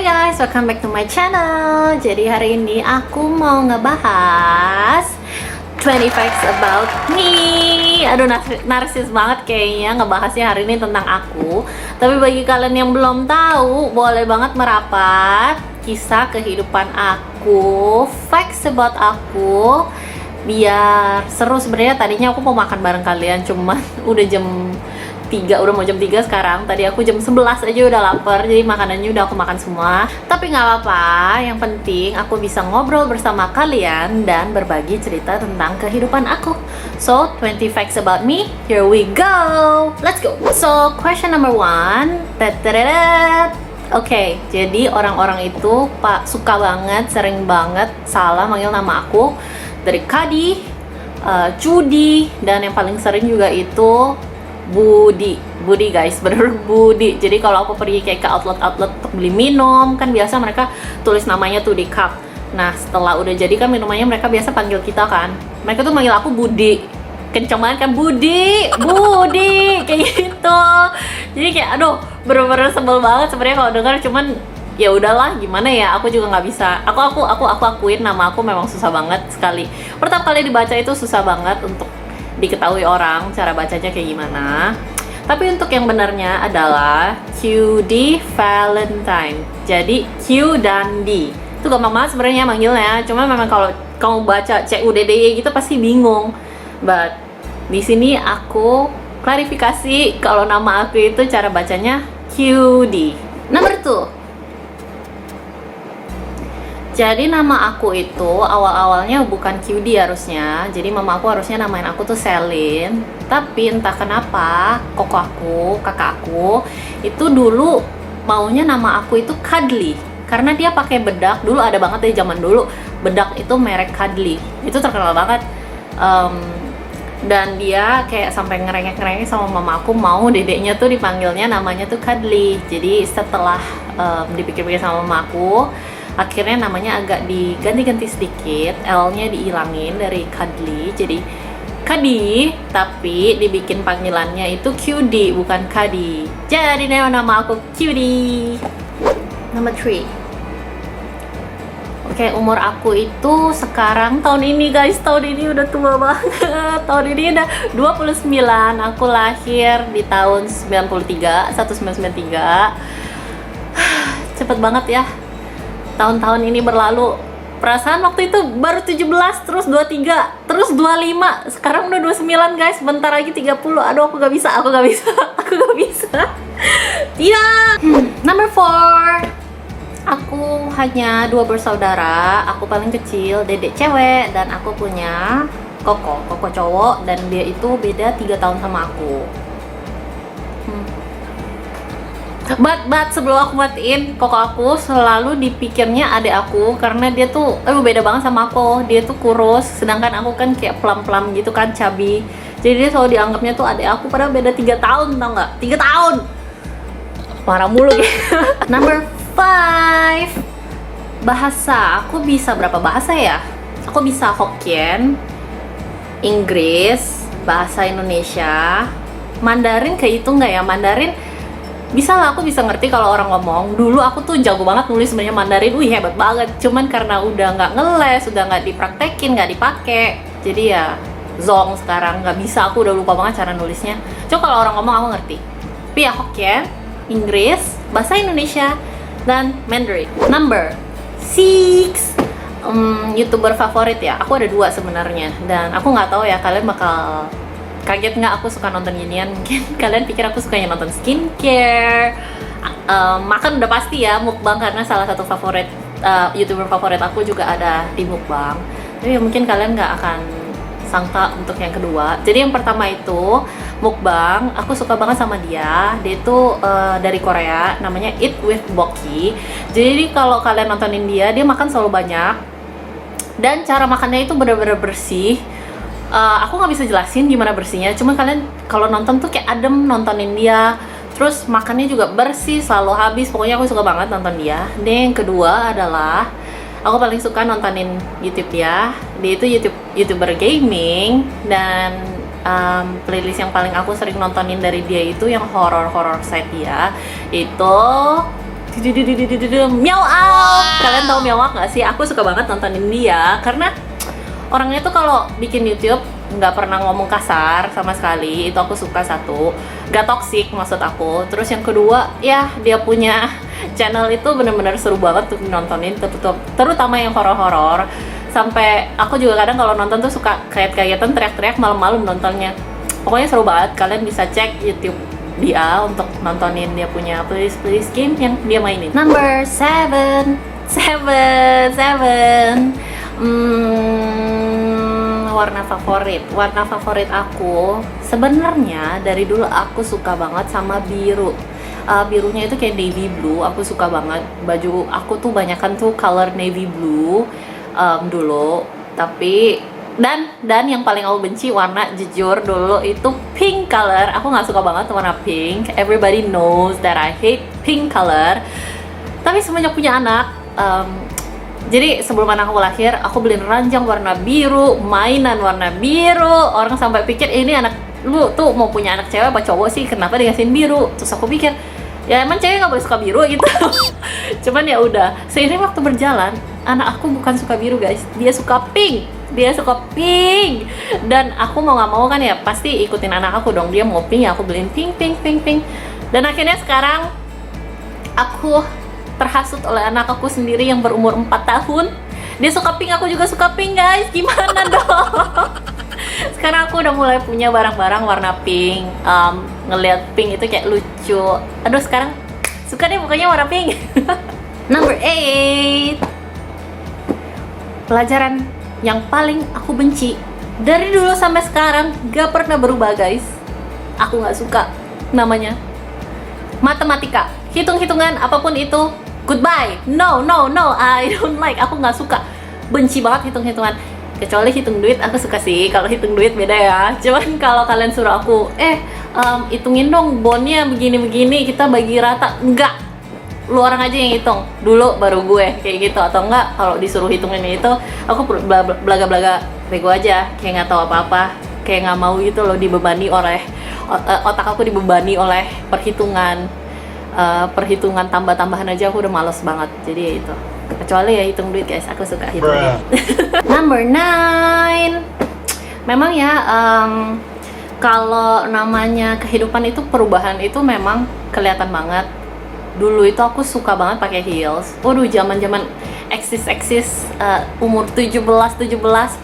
Hai guys, welcome back to my channel. Jadi hari ini aku mau ngebahas 20 facts about me. Aduh, narsis banget kayaknya ngebahasnya hari ini tentang aku. Tapi bagi kalian yang belum tahu, boleh banget merapat kisah kehidupan aku, facts about aku, biar seru. Sebenarnya tadinya aku mau makan bareng kalian, cuman udah jam 3, udah mau jam 3 sekarang. Tadi aku jam 11 aja udah lapar, jadi makanannya udah aku makan semua. Tapi nggak apa-apa, yang penting aku bisa ngobrol bersama kalian dan berbagi cerita tentang kehidupan aku. So, 20 facts about me, here we go. Let's go. So, question number 1. Oke, jadi orang-orang itu suka banget, sering banget salah manggil nama aku. Dari Kadi, Cudi, dan yang paling sering juga itu Budi guys, bener Budi. Jadi kalau aku pergi kayak ke outlet untuk beli minum, kan biasa mereka tulis namanya tuh di cup. Nah setelah udah jadi kan minumannya, mereka biasa panggil kita kan, mereka tuh manggil aku Budi, kenceng banget kan, Budi kayak gitu. Jadi kayak aduh, bener-bener sebel banget sebenarnya kalau dengar. Cuman ya udahlah, gimana ya, aku juga nggak bisa. Aku akuin nama aku memang susah banget sekali. Pertama kali dibaca itu susah banget untuk diketahui orang cara bacanya kayak gimana. Tapi untuk yang benarnya adalah QD Valentine. Jadi Q dan D itu gampang banget sebenarnya manggilnya. Cuma memang kalau kamu baca CUDDY gitu pasti bingung. But di sini aku klarifikasi kalau nama aku itu cara bacanya QD. Number 2. Jadi nama aku itu awal-awalnya bukan QD harusnya. Jadi mama aku harusnya namain aku tuh Selin. Tapi entah kenapa koko aku, kakak aku itu dulu maunya nama aku itu Cuddly. Karena dia pakai bedak. Dulu ada banget dari zaman dulu, bedak itu merek Cuddly. Itu terkenal banget. Dan dia kayak sampai ngerengek sama mama aku, mau dedeknya tuh dipanggilnya namanya tuh Cuddly. Jadi setelah dipikir-pikir sama mama aku, akhirnya namanya agak diganti-ganti sedikit, L-nya dihilangin dari Cuddly jadi Kadi, tapi dibikin panggilannya itu QD bukan Kadi. Jadi nama aku QD. Number 3. Oke, umur aku itu sekarang tahun ini guys, tahun ini udah tua banget. Tahun ini udah 29. Aku lahir di tahun 1993. Cepet banget ya tahun-tahun ini berlalu. Perasaan waktu itu baru 17, terus 23, terus 25, sekarang udah 29 guys. Bentar lagi 30. Aduh, aku gak bisa. Tidak. Number 4. Aku hanya 2 bersaudara. Aku paling kecil, dedek cewek, dan aku punya koko cowok, dan dia itu beda 3 tahun sama aku. But sebelum aku matiin, koko aku selalu dipikirnya adik aku karena dia tuh beda banget sama aku. Dia tuh kurus, sedangkan aku kan kayak plum gitu kan, cabi. Jadi dia selalu dianggapnya tuh adik aku, padahal beda 3 tahun, tau nggak? 3 tahun. Marah mulu gitu. Number 5. Bahasa, aku bisa berapa bahasa ya? Aku bisa Hokkien, Inggris, bahasa Indonesia, Mandarin. Kehitung nggak ya Mandarin? Bisa lah, aku bisa ngerti kalau orang ngomong. Dulu aku tuh jago banget nulis sebenarnya Mandarin, hebat banget. Cuman karena udah nggak ngeles, udah nggak dipraktekin, nggak dipake, jadi ya zong sekarang, nggak bisa. Aku udah lupa banget cara nulisnya. Cuma kalau orang ngomong aku ngerti. Tapi ya Hokkien, Inggris, bahasa Indonesia, dan Mandarin. Number 6. YouTuber favorit ya, aku ada 2 sebenarnya. Dan aku nggak tahu ya kalian bakal kaget nggak aku suka nonton ginian. Mungkin kalian pikir aku sukanya nonton skincare, makan udah pasti ya, mukbang, karena salah satu favorit YouTuber favorit aku juga ada di mukbang. Tapi mungkin kalian nggak akan sangka untuk yang kedua. Jadi yang pertama itu mukbang, aku suka banget sama dia. Dia itu dari Korea, namanya Eat with Boki. Jadi kalau kalian nontonin dia makan selalu banyak, dan cara makannya itu benar-benar bersih. Aku nggak bisa jelasin gimana bersihnya, cuma kalian kalau nonton tuh kayak adem nontonin dia. Terus makannya juga bersih, selalu habis. Pokoknya aku suka banget nonton dia. Dan yang kedua adalah aku paling suka nontonin YouTube dia. Dia itu YouTuber gaming, dan playlist yang paling aku sering nontonin dari dia itu yang horror site dia itu Meow Out. Kalian tahu Meow Out nggak sih? Aku suka banget nontonin dia karena orangnya tuh kalau bikin YouTube nggak pernah ngomong kasar sama sekali. Itu aku suka, satu, nggak toxic maksud aku. Terus yang kedua, ya dia punya channel itu bener-bener seru banget tuh nontonin, terutama yang horor-horor. Sampai aku juga kadang kalau nonton tuh suka kaget-kagetan, teriak-teriak malam-malam nontonnya. Pokoknya seru banget. Kalian bisa cek YouTube dia untuk nontonin dia punya playlist game yang dia mainin. Number 7. Warna favorit aku sebenarnya dari dulu aku suka banget sama biru. Birunya itu kayak navy blue. Aku suka banget. Baju aku tuh banyakan tuh color navy blue dulu. Tapi dan yang paling aku benci warna, jujur dulu itu pink color. Aku nggak suka banget warna pink. Everybody knows that I hate pink color. Tapi semenjak punya anak, jadi sebelum anak aku lahir, aku beliin ranjang warna biru, mainan warna biru. Orang sampai pikir ini anak lu tuh mau punya anak cewek apa cowok sih? Kenapa dikasihin biru? Terus aku pikir, ya emang cewek nggak boleh suka biru gitu. Cuman ya udah, seiring waktu berjalan, anak aku bukan suka biru guys, dia suka pink. Dan aku mau nggak mau kan ya pasti ikutin anak aku dong. Dia mau pink, ya aku beliin pink. Dan akhirnya sekarang aku terhasut oleh anak aku sendiri yang berumur 4 tahun. Dia suka pink, aku juga suka pink guys. Gimana dong? Sekarang aku udah mulai punya barang-barang warna pink. Ngeliat pink itu kayak lucu. Aduh, sekarang suka deh pokoknya warna pink. Number 8. Pelajaran yang paling aku benci dari dulu sampai sekarang gak pernah berubah guys. Aku gak suka, namanya matematika. Hitung-hitungan apapun itu, goodbye. No, I don't like. Aku nggak suka, benci banget hitung-hitungan. Kecuali hitung duit, aku suka sih. Kalau hitung duit beda ya. Cuman kalau kalian suruh aku, hitungin dong bondnya begini-begini, kita bagi rata, enggak. Lu orang aja yang hitung dulu, baru gue kayak gitu. Atau enggak, kalau disuruh hitungin itu, aku belaga-belaga bego aja, kayak nggak tahu apa-apa, kayak nggak mau gitu loh dibebani oleh otak aku, dibebani oleh perhitungan tambah-tambahan aja aku udah males banget. Jadi ya itu, kecuali ya hitung duit guys, aku suka hitung duit. Number 9. Memang ya, kalau namanya kehidupan itu perubahan itu memang kelihatan banget. Dulu itu aku suka banget pakai heels. Waduh, zaman-zaman eksis umur 17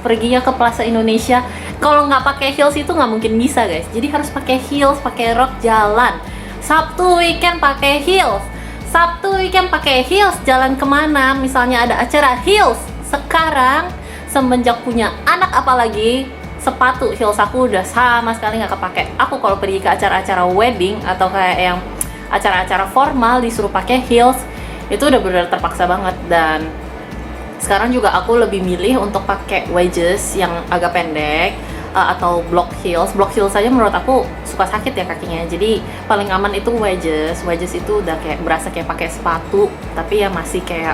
perginya ke Plaza Indonesia. Kalau nggak pakai heels itu nggak mungkin bisa guys. Jadi harus pakai heels, pakai rok jalan. Sabtu weekend pakai heels, jalan kemana? Misalnya ada acara heels. Sekarang semenjak punya anak apalagi, sepatu heels aku udah sama sekali nggak kepake. Aku kalau pergi ke acara-acara wedding atau kayak yang acara-acara formal disuruh pakai heels, itu udah benar terpaksa banget. Dan sekarang juga aku lebih milih untuk pakai wedges yang agak pendek, atau block heels aja menurut aku suka sakit ya kakinya. Jadi paling aman itu wedges itu udah kayak berasa kayak pakai sepatu tapi ya masih kayak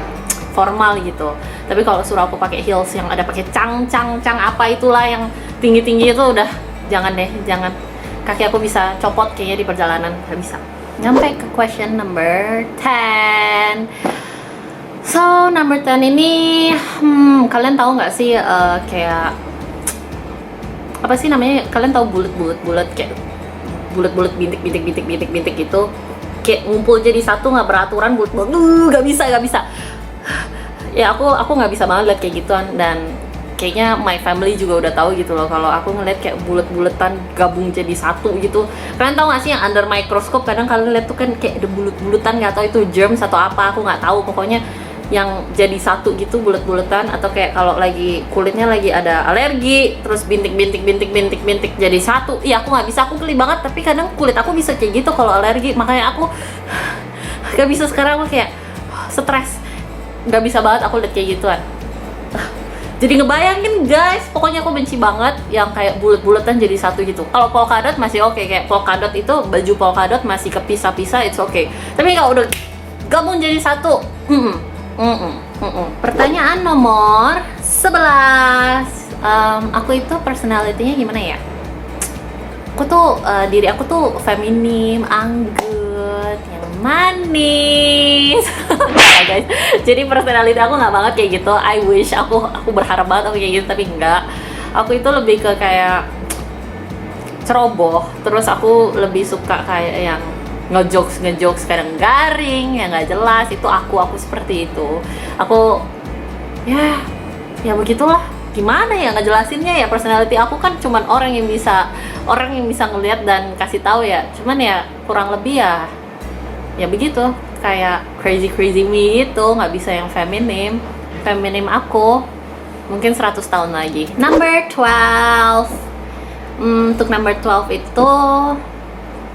formal gitu. Tapi kalau suruh aku pakai heels yang ada pakai cang apa itulah yang tinggi itu, udah jangan deh, jangan. Kaki aku bisa copot kayaknya di perjalanan, nggak bisa. Nyampe ke question number 10. So number 10 ini, kalian tahu nggak sih kayak apa sih namanya? Kalian tahu bulat kayak bulat bintik gitu, kayak ngumpul jadi satu, nggak beraturan, bulat nggak bisa. Ya aku nggak bisa banget lihat kayak gituan. Dan kayaknya my family juga udah tahu gitu loh kalau aku ngeliat kayak bulat-bulatan gabung jadi satu gitu. Kalian tahu nggak sih yang under microscope kadang kalian lihat tuh kan kayak ada bulat-bulatan, nggak tahu itu germs atau apa, aku nggak tahu. Pokoknya yang jadi satu gitu bulat-bulatan. Atau kayak kalau lagi kulitnya lagi ada alergi terus bintik jadi satu. Iya aku nggak bisa, aku geli banget. Tapi kadang kulit aku bisa kayak gitu kalau alergi, makanya aku nggak bisa. Sekarang aku kayak stres, nggak bisa banget aku lihat kayak gituan. Jadi ngebayangin guys, pokoknya aku benci banget yang kayak bulat-bulatan jadi satu gitu. Kalau polka dot masih oke, kayak polka dot itu baju polka dot masih kepisah-pisah, it's okay. Tapi kalau udah gabung jadi satu, Pertanyaan nomor 11. Aku itu personality-nya gimana ya? Aku tuh diri aku tuh feminim, anggun, yang manis. enggak guys. Jadi personality aku nggak banget kayak gitu. I wish aku berharap banget aku kayak gitu, tapi enggak. Aku itu lebih ke kayak ceroboh. Terus aku lebih suka kayak yang ngejokes kadang garing, yang nggak jelas. Itu aku seperti itu. Aku ya begitulah. Gimana ya ngejelasinnya ya, personality aku kan cuman orang yang bisa ngelihat dan kasih tahu ya. Cuman ya kurang lebih ya begitu, kayak crazy me itu, nggak bisa yang feminim aku mungkin 100 tahun lagi. Number 12. Untuk number 12 itu,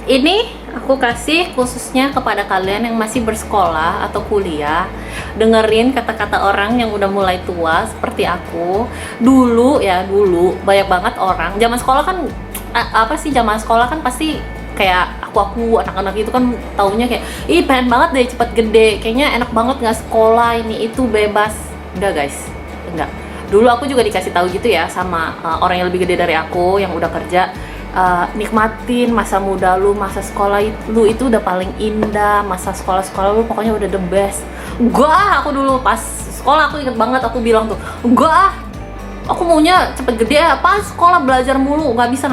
ini aku kasih khususnya kepada kalian yang masih bersekolah atau kuliah. Dengerin kata-kata orang yang udah mulai tua seperti aku. Dulu banyak banget orang zaman sekolah kan, zaman sekolah kan pasti kayak aku anak-anak itu kan taunya kayak pengen banget deh cepet gede, kayaknya enak banget nggak sekolah, ini itu bebas. Enggak guys, enggak. Dulu aku juga dikasih tahu gitu ya sama orang yang lebih gede dari aku yang udah kerja, nikmatin masa muda lu, masa sekolah lu itu udah paling indah, masa sekolah lu pokoknya udah the best. Aku dulu pas sekolah aku inget banget aku bilang tuh, aku maunya cepet gede, apa sekolah belajar mulu, nggak bisa.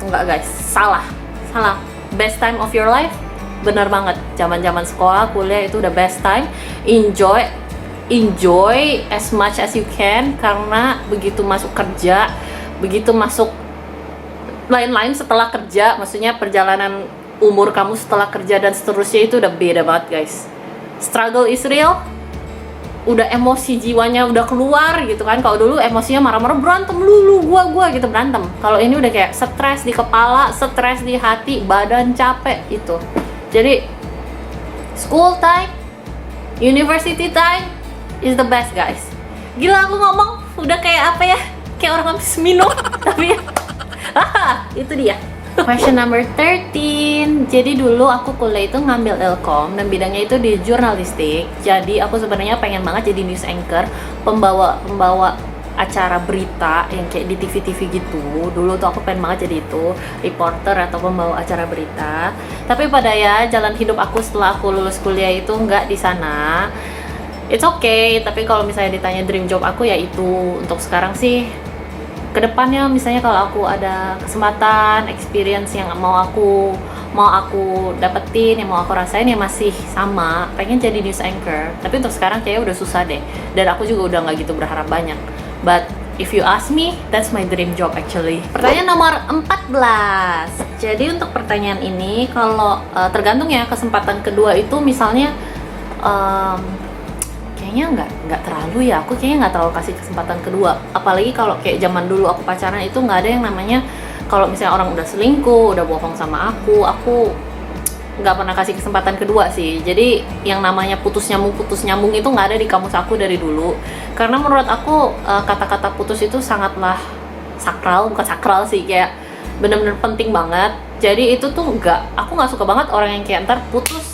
Enggak guys, salah. Best time of your life, bener banget. Zaman sekolah, kuliah itu udah best time. Enjoy as much as you can, karena begitu masuk kerja, begitu masuk lain-lain setelah kerja, maksudnya perjalanan umur kamu setelah kerja dan seterusnya itu udah beda banget guys. Struggle is real. Udah emosi jiwanya udah keluar gitu kan. Kalau dulu emosinya marah-marah, berantem gua gitu berantem. Kalau ini udah kayak stres di kepala, stres di hati, badan capek itu. Jadi school time, university time is the best guys. Gila aku ngomong udah kayak apa ya? Kayak orang habis minum. Tapi itu dia. Question number 13. Jadi dulu aku kuliah itu ngambil Ilkom dan bidangnya itu di jurnalistik. Jadi aku sebenarnya pengen banget jadi news anchor, pembawa acara berita yang kayak di TV-TV gitu. Dulu tuh aku pengen banget jadi itu, reporter atau pembawa acara berita. Tapi pada jalan hidup aku setelah aku lulus kuliah itu nggak di sana. It's okay, tapi kalau misalnya ditanya dream job aku ya itu. Untuk sekarang sih, kedepannya misalnya kalau aku ada kesempatan, experience yang mau aku dapetin, yang mau aku rasain ya masih sama, pengen jadi news anchor. Tapi untuk sekarang kayaknya udah susah deh, dan aku juga udah nggak gitu berharap banyak. But if you ask me, that's my dream job actually. Pertanyaan nomor 14. Jadi untuk pertanyaan ini, kalau tergantung ya, kesempatan kedua itu misalnya kayaknya nggak terlalu ya, aku kayaknya nggak terlalu kasih kesempatan kedua. Apalagi kalau kayak zaman dulu aku pacaran itu nggak ada yang namanya, kalau misalnya orang udah selingkuh, udah bohong sama aku nggak pernah kasih kesempatan kedua sih. Jadi yang namanya putus nyambung itu nggak ada di kamus aku dari dulu. Karena menurut aku kata-kata putus itu sangatlah sakral, bukan sakral sih, kayak bener-bener penting banget. Jadi itu tuh aku nggak suka banget orang yang kayak ntar putus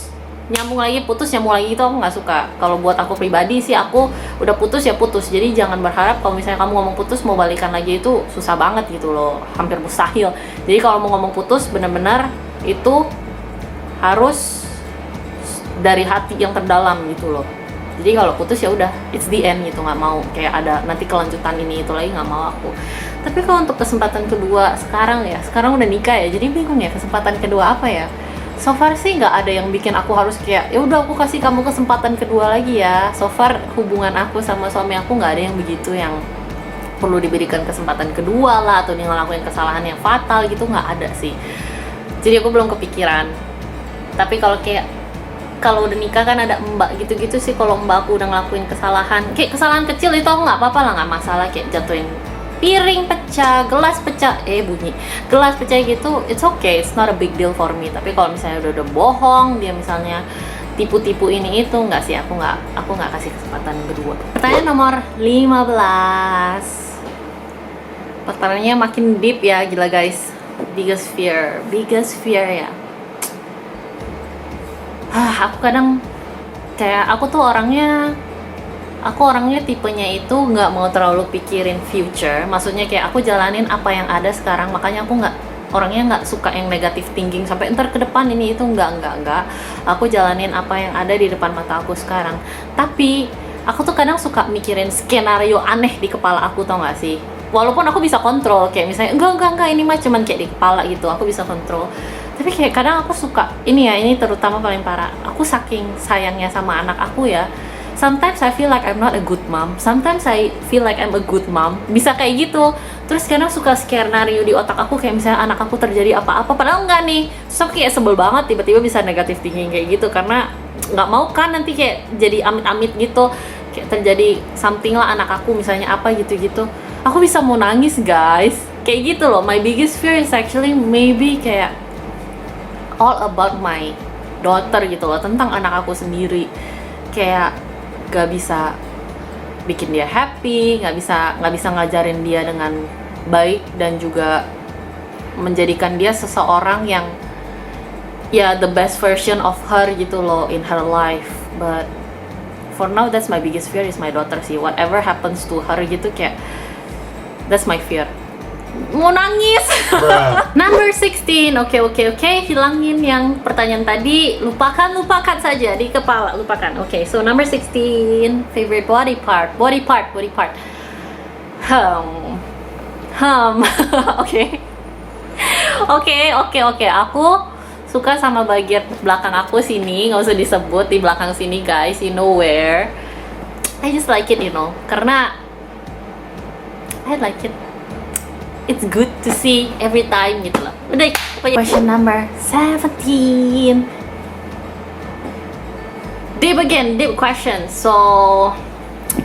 nyambung lagi itu aku nggak suka. Kalau buat aku pribadi sih, aku udah putus ya putus. Jadi jangan berharap kalau misalnya kamu ngomong putus mau balikan lagi, itu susah banget gitu loh, hampir mustahil. Jadi kalau mau ngomong putus bener-bener itu harus dari hati yang terdalam gitu loh. Jadi kalau putus ya udah, it's the end gitu, nggak mau kayak ada nanti kelanjutan ini itu lagi, nggak mau aku. Tapi kalau untuk kesempatan kedua sekarang udah nikah ya, jadi bingung ya kesempatan kedua apa ya. So far sih nggak ada yang bikin aku harus kayak ya udah aku kasih kamu kesempatan kedua lagi ya. So far hubungan aku sama suami aku nggak ada yang begitu, yang perlu diberikan kesempatan kedua lah atau dia ngelakuin kesalahan yang fatal gitu, nggak ada sih. Jadi aku belum kepikiran. Tapi kalau udah nikah kan ada mbak gitu-gitu sih. Kalau mbak aku udah ngelakuin kesalahan kayak kesalahan kecil itu aku nggak apa-apa lah, nggak masalah, kayak jatuhin piring pecah, gelas pecah, gelas pecah gitu, it's okay, it's not a big deal for me. Tapi kalau misalnya udah bohong, dia misalnya tipu-tipu ini itu, nggak sih, aku nggak kasih kesempatan kedua. Pertanyaan nomor 15. Pertanyaannya makin deep ya, gila guys. Biggest fear ya. Aku kadang kayak aku orangnya tipenya itu nggak mau terlalu pikirin future. Maksudnya kayak aku jalanin apa yang ada sekarang, makanya aku orangnya nggak suka yang negatif thinking sampai ntar ke depan ini itu, enggak. Aku jalanin apa yang ada di depan mata aku sekarang. Tapi aku tuh kadang suka mikirin skenario aneh di kepala aku, tau gak sih? Walaupun aku bisa kontrol, kayak misalnya enggak ini mah cuman kayak di kepala gitu, aku bisa kontrol. Tapi kayak kadang aku suka, ini terutama paling parah, aku saking sayangnya sama anak aku ya, sometimes I feel like I'm not a good mom, sometimes I feel like I'm a good mom, bisa kayak gitu. Terus kadang suka skenario di otak aku kayak misalnya anak aku terjadi apa-apa, padahal enggak nih. Terus aku kayak sebel banget tiba-tiba bisa negatif thinking kayak gitu, karena nggak mau kan nanti kayak jadi amit-amit gitu, kayak terjadi something lah anak aku misalnya apa gitu-gitu, aku bisa mau nangis guys, kayak gitu loh. My biggest fear is actually maybe kayak all about my daughter gitu loh, tentang anak aku sendiri. Kayak gak bisa bikin dia happy, nggak bisa ngajarin dia dengan baik, dan juga menjadikan dia seseorang yang ya the best version of her gitu loh in her life. But for now that's my biggest fear is my daughter sih. Whatever happens to her gitu, kayak that's my fear. Mau nangis. Number 16. Oke, hilangin yang pertanyaan tadi, lupakan saja di kepala, lupakan. Oke, so number 16, favorite body part. Oke, aku suka sama bagian belakang aku sini, nggak usah disebut, di belakang sini guys, you know where. I just like it, you know, karena I like it. It's good to see every time gitu loh. Udah, question number 17. Deep question. So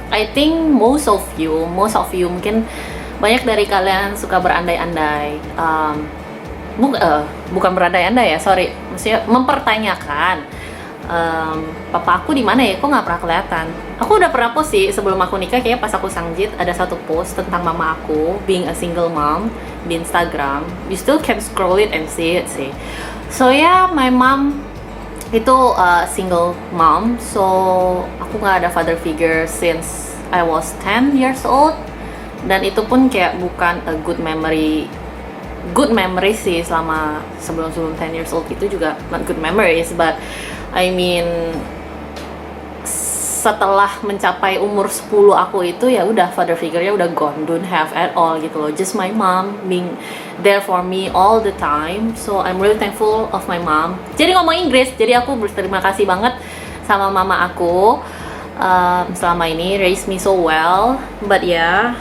I think most of you mungkin banyak dari kalian suka berandai-andai, bukan berandai-andai ya, sorry, maksudnya mempertanyakan, papa aku di mana ya, kok nggak pernah kelihatan. Aku udah pernah post sih sebelum aku nikah, kayaknya pas aku sangjit ada satu post tentang mama aku being a single mom di Instagram. You still can scroll it and see it sih. So yeah, my mom itu single mom, so aku nggak ada father figure since I was 10 years old, dan itu pun kayak bukan a good memory sih. Selama sebelum 10 years old itu juga not good memories, but I mean setelah mencapai umur 10 aku itu ya udah father figure-nya udah gone, don't have at all gitu loh. Just my mom being there for me all the time. So I'm really thankful of my mom. Jadi ngomong Inggris, jadi aku berterima kasih banget sama mama aku selama ini raised me so well. But yeah,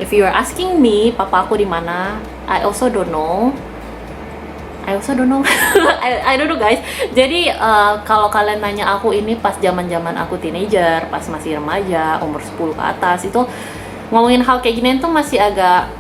if you are asking me papa aku di mana, I also don't know. I don't know guys. Jadi kalau kalian nanya aku ini pas zaman aku teenager, pas masih remaja, umur 10 ke atas, itu ngomongin hal kayak gini tuh masih agak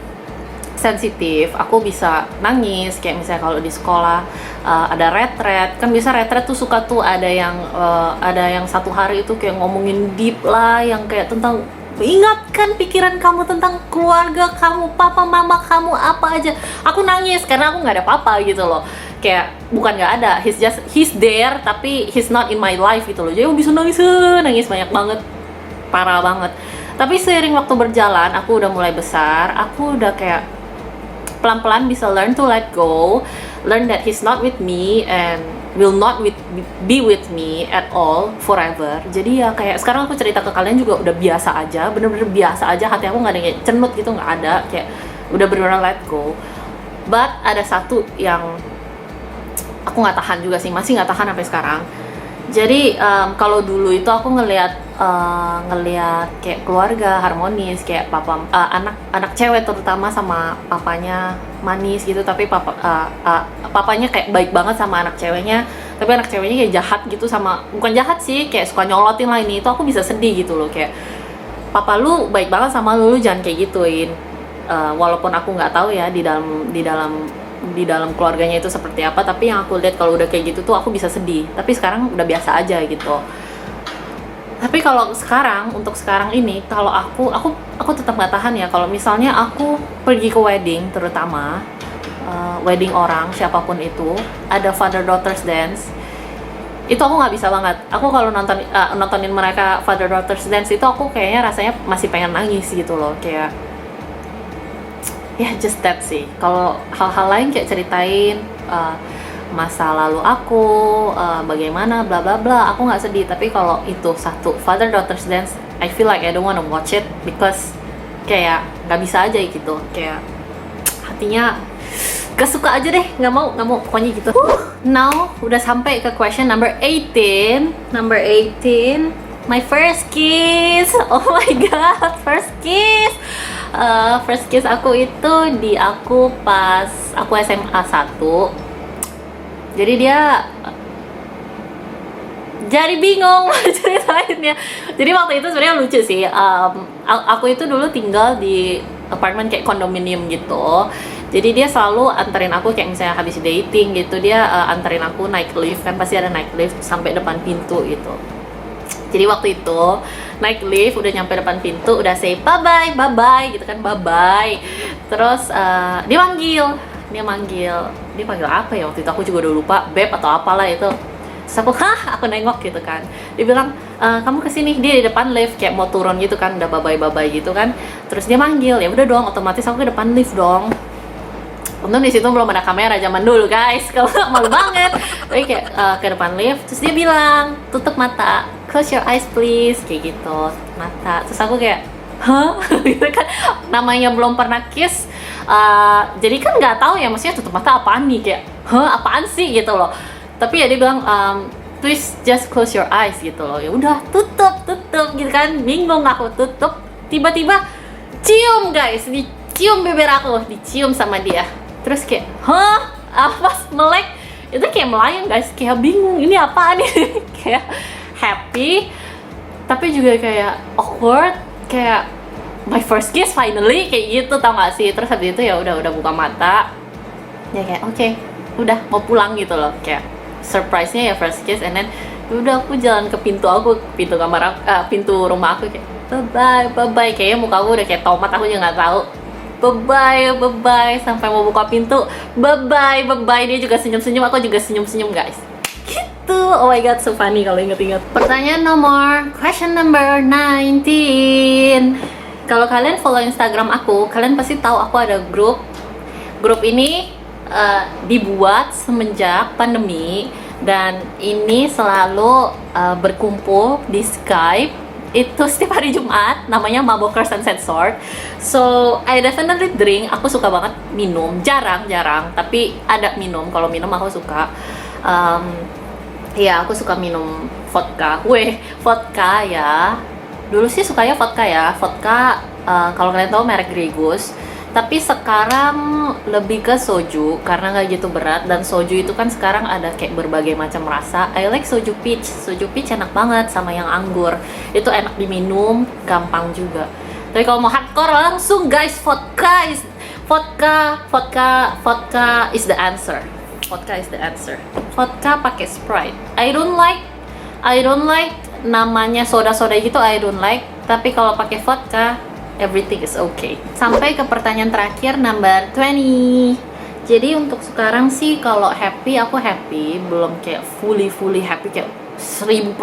sensitif. Aku bisa nangis, kayak misalnya kalau di sekolah ada retret, kan bisa retret tuh suka tuh ada yang satu hari itu kayak ngomongin deep lah, yang kayak tentang ingatkan pikiran kamu tentang keluarga kamu, papa mama kamu apa aja. Aku nangis karena aku nggak ada papa gitu loh. Kayak bukan nggak ada, he's there tapi he's not in my life gitu loh. Jadi aku bisa nangis banyak banget, parah banget. Tapi seiring waktu berjalan, aku udah mulai besar, aku udah kayak pelan-pelan bisa learn to let go, learn that he's not with me and will not be with me at all forever. Jadi ya kayak sekarang aku cerita ke kalian juga udah biasa aja, bener-bener biasa aja. Hati aku nggak ada kayak cenut gitu, nggak ada, kayak udah bener-bener let go. But ada satu yang aku nggak tahan juga sih, masih nggak tahan sampai sekarang. Jadi kalau dulu itu aku ngelihat kayak keluarga harmonis, kayak anak cewek terutama sama papanya manis gitu, tapi papanya kayak baik banget sama anak ceweknya, tapi anak ceweknya kayak jahat gitu, sama bukan jahat sih, kayak suka nyolotin lah ini itu. Aku bisa sedih gitu loh, kayak papa lu baik banget sama lu jangan kayak gituin. Walaupun aku nggak tahu ya di dalam keluarganya itu seperti apa, tapi yang aku lihat kalau udah kayak gitu tuh aku bisa sedih. Tapi sekarang udah biasa aja gitu. Tapi kalau sekarang, untuk sekarang ini, kalau aku tetap nggak tahan ya kalau misalnya aku pergi ke wedding, terutama wedding orang siapapun itu, ada father daughters dance, itu aku nggak bisa banget. Aku kalau nontonin mereka father daughters dance itu, aku kayaknya rasanya masih pengen nangis gitu loh. Kayak ya just that sih. Kalau hal-hal lain kayak ceritain masa lalu aku, bagaimana bla bla bla, aku nggak sedih. Tapi kalau itu satu father daughters dance, I feel like I don't wanna watch it because kayak nggak bisa aja gitu, kayak hatinya gak suka aja deh, nggak mau pokoknya gitu. Now udah sampai ke question number 18. Number 18, my first kiss. Oh my god, first kiss. First kiss aku itu aku pas aku SMA 1. Jadi dia jadi bingung ceritainnya. Jadi waktu itu sebenarnya lucu sih. Aku itu dulu tinggal di apartemen kayak kondominium gitu. Jadi dia selalu anterin aku kayak misalnya habis dating gitu, dia anterin aku naik lift, kan pasti ada naik lift sampai depan pintu gitu. Jadi waktu itu naik lift udah nyampe depan pintu, udah say bye bye gitu kan, bye bye. Terus dia panggil apa ya waktu itu, aku juga udah lupa, beb atau apalah itu. Terus aku nengok gitu kan, dia bilang kamu kesini, dia di depan lift kayak mau turun gitu kan, udah bye gitu kan. Terus dia manggil, ya udah dong, otomatis aku ke depan lift dong. Untung di situ belum ada kamera zaman dulu guys, kalau malu banget. Tapi kayak ke depan lift, terus dia bilang tutup mata, close your eyes please, kayak gitu, mata. Terus aku kayak hah gitu kan, namanya belum pernah kiss, jadi kan nggak tahu ya maksudnya tutup mata apaan nih, kayak hah apaan sih gitu loh. Tapi ya dia bilang please just close your eyes gitu loh. Ya udah tutup gitu kan, bingung aku, tutup, tiba-tiba cium guys, dicium bibir aku, dicium sama dia. Terus kayak hah apa, melek itu kayak melayang guys, kayak bingung ini apaan nih. Kayak happy tapi juga kayak awkward, kayak my first kiss finally kayak gitu, tau gak sih. Terus habis itu ya udah buka mata ya kayak oke, udah mau pulang gitu loh, kayak surprise-nya ya first kiss. And then udah aku jalan ke pintu kamar aku, pintu rumah aku, kayak bye bye, kayaknya muka aku udah kayak tomat, aku juga nggak tahu. Bye bye sampai mau buka pintu, bye bye, dia juga senyum, aku juga senyum guys gitu. Oh my god, so funny kalau inget-inget. Pertanyaan question number 19. Kalau kalian follow Instagram aku, kalian pasti tahu aku ada grup ini dibuat semenjak pandemi, dan ini selalu berkumpul di Skype itu setiap hari Jumat, namanya Mabokers and Sensor. So I definitely drink, aku suka banget minum, jarang tapi ada minum. Kalau minum aku suka ya aku suka minum vodka. Vodka ya, dulu sih sukanya vodka ya, kalau kalian tahu merek Gregus. Tapi sekarang lebih ke soju karena nggak gitu berat, dan soju itu kan sekarang ada kayak berbagai macam rasa. I like soju peach enak banget, sama yang anggur itu enak diminum, gampang juga. Tapi kalau mau hardcore langsung guys, vodka is the answer. Vodka pakai Sprite. I don't like namanya soda gitu, I don't like. Tapi kalau pakai vodka everything is okay. Sampai ke pertanyaan terakhir number 20. Jadi untuk sekarang sih kalau happy, aku happy, belum kayak fully happy kayak 1000%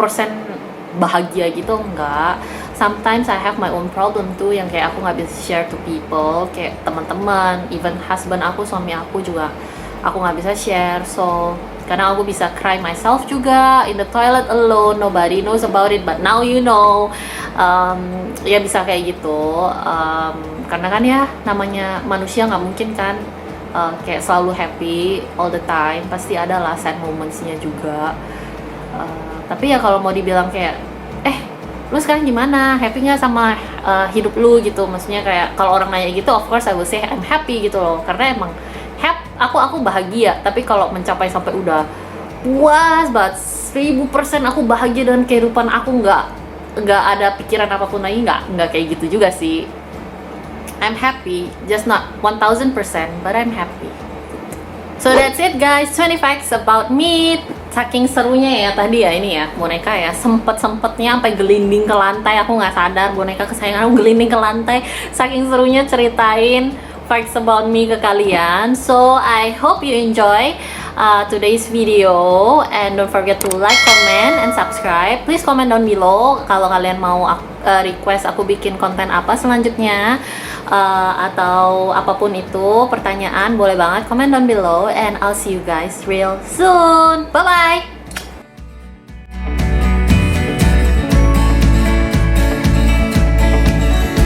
bahagia gitu, enggak. Sometimes I have my own problem tuh, yang kayak aku nggak bisa share to people, kayak teman-teman, even husband aku, suami aku juga aku nggak bisa share. So karena aku bisa cry myself juga in the toilet alone, nobody knows about it, but now you know. Ya bisa kayak gitu, karena kan ya namanya manusia, nggak mungkin kan kayak selalu happy all the time, pasti ada lah sad momentsnya juga. Tapi ya kalau mau dibilang kayak lu sekarang gimana, happy nggak sama hidup lu gitu, maksudnya kayak kalau orang nanya gitu, of course I will say I'm happy gitu loh, karena emang aku bahagia. Tapi kalau mencapai sampai udah puas banget 1000% aku bahagia dengan kehidupan aku, nggak ada pikiran apapun lagi, nggak kayak gitu juga sih. I'm happy, just not 1000%, but I'm happy. So that's it guys, 20 facts about me. Saking serunya ya tadi ya ini ya, boneka ya, sempetnya sampai gelinding ke lantai, aku nggak sadar boneka kesayangan aku gelinding ke lantai, saking serunya ceritain facts about me ke kalian. So I hope you enjoy. today's video, and don't forget to like, comment, and subscribe. Please comment down below kalau kalian mau request aku bikin konten apa selanjutnya, atau apapun itu, pertanyaan boleh banget comment down below, and I'll see you guys real soon. Bye bye.